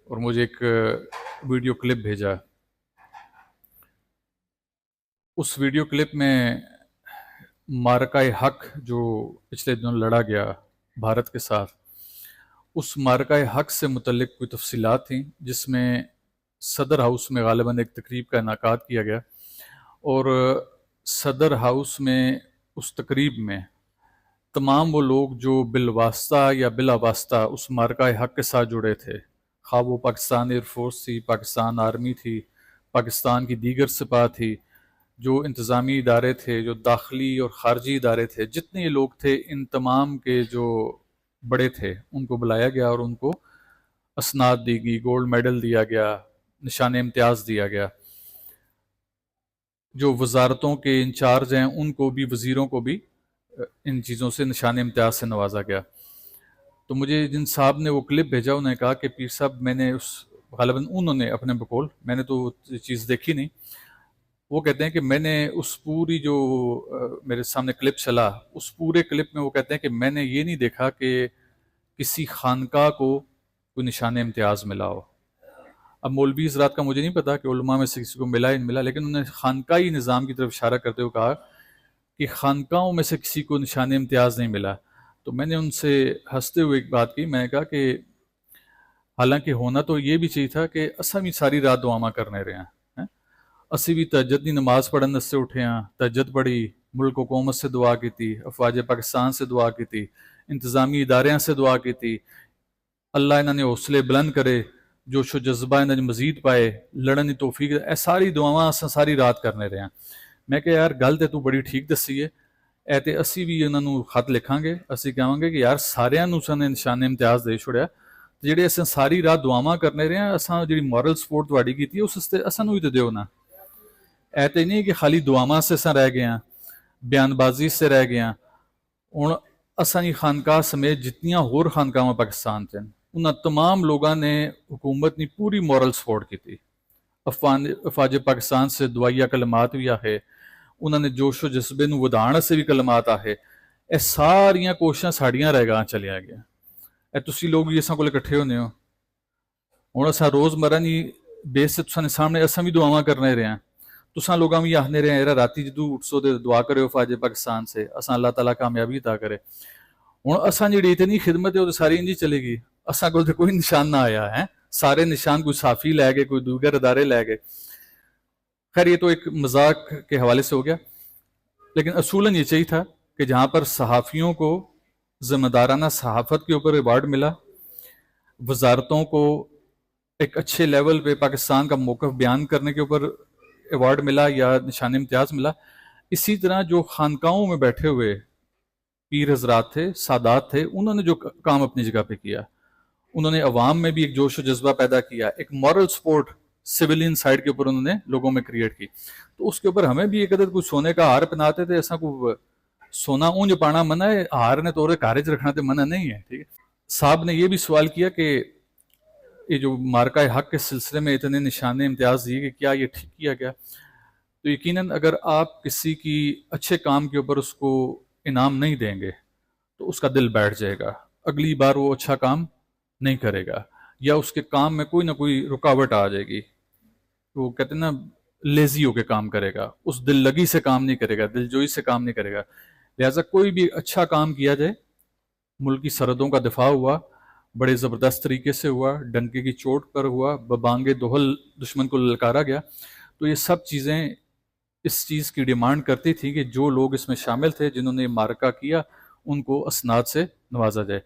اور مجھے ایک ویڈیو کلپ بھیجا۔ اس ویڈیو کلپ میں معرکہ حق جو پچھلے دنوں لڑا گیا بھارت کے ساتھ، اس معرکہ حق سے متعلق کوئی تفصیلات تھیں، جس میں صدر ہاؤس میں غالباً ایک تقریب کا انعقاد کیا گیا، اور صدر ہاؤس میں اس تقریب میں تمام وہ لوگ جو بالواسطہ یا بلا واسطہ اس معرکہ حق کے ساتھ جڑے تھے، خواہ وہ پاکستان ایئر فورس تھی، پاکستان آرمی تھی، پاکستان کی دیگر سپاہ تھی، جو انتظامی ادارے تھے، جو داخلی اور خارجی ادارے تھے، جتنے یہ لوگ تھے، ان تمام کے جو بڑے تھے ان کو بلایا گیا اور ان کو اسناد دی گئی، گولڈ میڈل دیا گیا، نشان امتیاز دیا گیا۔ جو وزارتوں کے انچارج ہیں ان کو بھی، وزیروں کو بھی ان چیزوں سے، نشان امتیاز سے نوازا گیا۔ تو مجھے جن صاحب نے وہ کلپ بھیجا، انہوں نے کہا کہ پیر صاحب میں نے غالباً انہوں نے اپنے بقول، میں نے تو وہ چیز دیکھی نہیں، وہ کہتے ہیں کہ میں نے اس پوری جو میرے سامنے کلپ چلا، اس پورے کلپ میں وہ کہتے ہیں کہ میں نے یہ نہیں دیکھا کہ کسی خانقاہ کو کوئی نشان امتیاز ملا ہو۔ اب مولوی حضرات کا مجھے نہیں پتا کہ علماء میں سے کسی کو ملا یا نہیں ملا، لیکن انہوں نے خانقاہی نظام کی طرف اشارہ کرتے ہوئے کہا کہ خانقاہوں میں سے کسی کو نشان امتیاز نہیں ملا۔ تو میں نے ان سے ہنستے ہوئے ایک بات کی، میں نے کہا کہ حالانکہ ہونا تو یہ بھی چاہیے تھا کہ اساں بھی ساری رات دعاواں کرنے رہے ہیں، اسی بھی تہجد دی نماز پڑھن سے اٹھے ہیں، تہجد پڑھی، ملک حکومت سے دعا کی تھی، افواج پاکستان سے دعا کی تھی، انتظامی اداریاں سے دعا کی تھی، اللہ انہوں نے حوصلے بلند کرے، جوش و جذبہ انہوں نے مزید پائے، لڑن دی توفیق، اے ساری دعاواں اساں ساری رات کرنے رہے ہیں۔ میں کہ یار گل تے تو بڑی ٹھیک دسی ہے، اے تے اسی بھی انہوں نے خط لکھاں گے، اسی کہاں گے کہ یار ساریاں نوں اساں نے نشان امتیاز دے چھوڑیا، جڑے اساں ساری رات دعاواں کرنے رہے ہیں، اساں جڑی مورل سپورٹ تواڈی کیتی ہے اس واسطے اساں نوں ہی تے دیو نا۔ اے تے نہیں کہ خالی دعاواں سے اساں رہ گئے ہیں، بیان بازی سے رہ گئے ہیں۔ ہن اساں دی خانقاہ سمیت جتنیاں ہور خانقاہاں پاکستان چ انہاں تمام لوگاں نے حکومت نے پوری مورل سپورٹ کی تھی۔ افواج پاکستان سے دعائیہ کلمات بھی آہے، انہوں نے جوش و جذبے نوں ودھان سے بھی کلمات آہے، اے ساریاں کوششاں ساڑیاں رہ گاں چلیا گیا۔ اے تسی لوگ بھی اساں کول اکٹھے ہونے ہو، ہن اساں روزمرہ دی بیس سے تساں دے سامنے اساں بھی دعاواں کرنے رہے ہیں، تساں لوگاں بھی آخنے رہے ہیں یار راتی جدوں اٹھسو تے دعا کرے افواج پاکستان سے، اساں اللہ تعالیٰ کامیابی عطا کرے۔ ہن اساں جڑی اتنی خدمت ہے وہ ساری انجی چلے گی، اساں کول تے کوئی نشان نہ آیا ہے، سارے نشان کوئی صافی لے گئے، کوئی دیگر ادارے لے گئے۔ خیر یہ تو ایک مذاق کے حوالے سے ہو گیا، لیکن اصولاً یہ چاہیے تھا کہ جہاں پر صحافیوں کو ذمہ دارانہ صحافت کے اوپر ایوارڈ ملا، وزارتوں کو ایک اچھے لیول پہ پاکستان کا موقف بیان کرنے کے اوپر ایوارڈ ملا یا نشان امتیاز ملا، اسی طرح جو خانقاہوں میں بیٹھے ہوئے پیر حضرات تھے، سادات تھے، انہوں نے جو کام اپنی جگہ پہ کیا، انہوں نے عوام میں بھی ایک جوش و جذبہ پیدا کیا، ایک مورل سپورٹ سویلین سائڈ کے اوپر انہوں نے لوگوں میں کریٹ کی۔ تو اس کے اوپر ہمیں بھی ایک عدد کوئی سونے کا ہار پہناتے تھے، ایسا کوئی سونا اونج پانا منع ہے، ہار نے تو کارج رکھنا تو منع نہیں ہے، ٹھیک ہے۔ صاحب نے یہ بھی سوال کیا کہ یہ جو معرکہ حق کے سلسلے میں اتنے نشان امتیاز دیے کہ کیا یہ ٹھیک کیا گیا؟ تو یقیناً اگر آپ کسی کی اچھے کام کے اوپر اس کو انعام نہیں دیں گے تو اس کا دل بیٹھ جائے گا، اگلی بار وہ اچھا کام نہیں کرے گا، یا اس کے کام میں کوئی نہ کوئی رکاوٹ آ جائے گی، وہ کہتے ہیں نا لیزی ہو کے کام کرے گا، اس دل لگی سے کام نہیں کرے گا، دل جوئی سے کام نہیں کرے گا۔ لہٰذا کوئی بھی اچھا کام کیا جائے، ملک کی سرحدوں کا دفاع ہوا، بڑے زبردست طریقے سے ہوا، ڈنکے کی چوٹ پر ہوا، ببانگ دہل دشمن کو للکارا گیا، تو یہ سب چیزیں اس چیز کی ڈیمانڈ کرتی تھی کہ جو لوگ اس میں شامل تھے، جنہوں نے معرکہ کیا، ان کو اسناد سے نوازا جائے۔